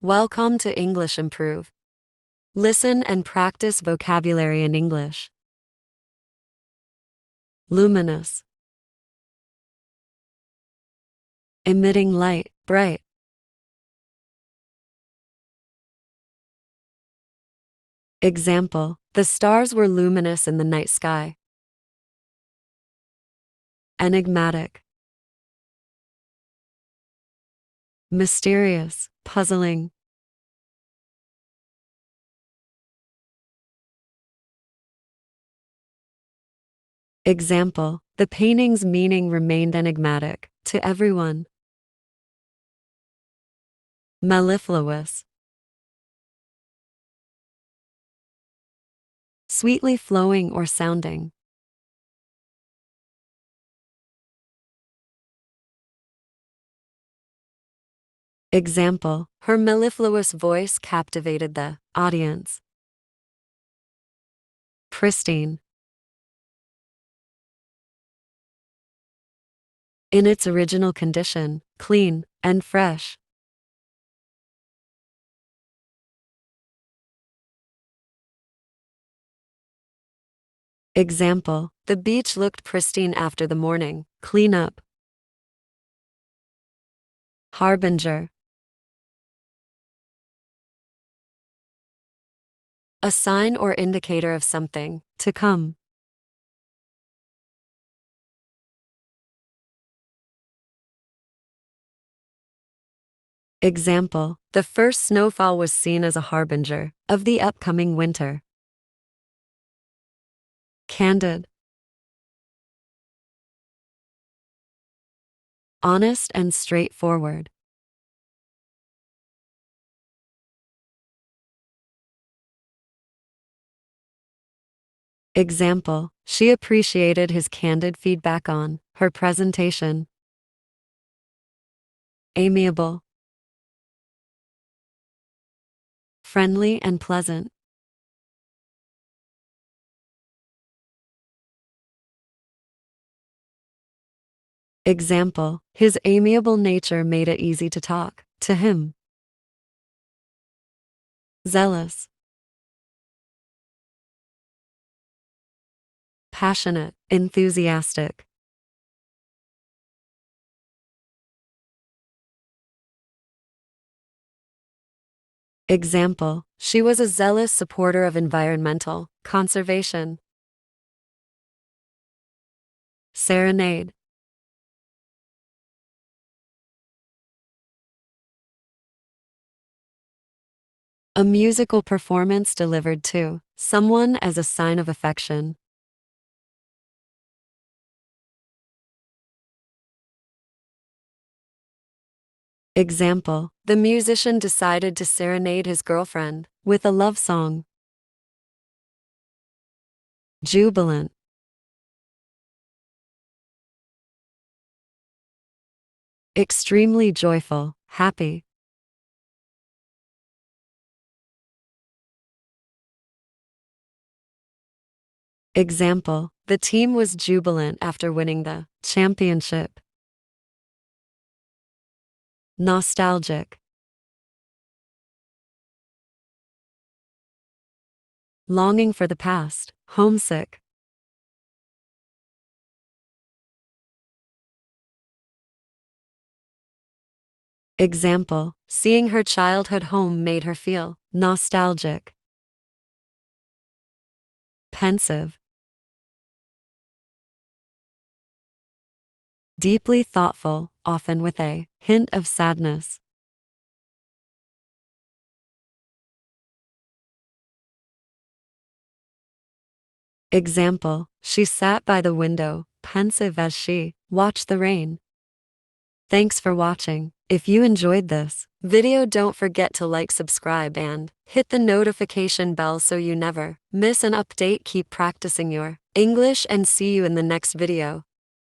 Welcome to English Improve. Listen and practice vocabulary in English. Luminous. Emitting light, bright. Example: the stars were luminous in the night sky. Enigmatic. Mysterious, puzzling. Example: the painting's meaning remained enigmatic to everyone. Mellifluous. Sweetly flowing or sounding. Example: her mellifluous voice captivated the audience. Pristine. In its original condition, clean and fresh. Example: the beach looked pristine after the morning cleanup. Harbinger. A sign or indicator of something to come. Example: the first snowfall was seen as a harbinger of the upcoming winter. Candid. Honest and straightforward. Example: she appreciated his candid feedback on her presentation. Amiable. Friendly and pleasant. Example: his amiable nature made it easy to talk to him. Zealous. Passionate, enthusiastic. Example: she was a zealous supporter of environmental conservation. Serenade. A musical performance delivered to someone as a sign of affection. Example: the musician decided to serenade his girlfriend with a love song. Jubilant. Extremely joyful, happy. Example: the team was jubilant after winning the championship. Nostalgic. Longing for the past, homesick. Example: seeing her childhood home made her feel nostalgic. Pensive. Deeply thoughtful, often with a hint of sadness. Example: she sat by the window, pensive as she watched the rain. Thanks for watching. If you enjoyed this video, don't forget to like, subscribe, and hit the notification bell so you never miss an update. Keep practicing your English and see you in the next video.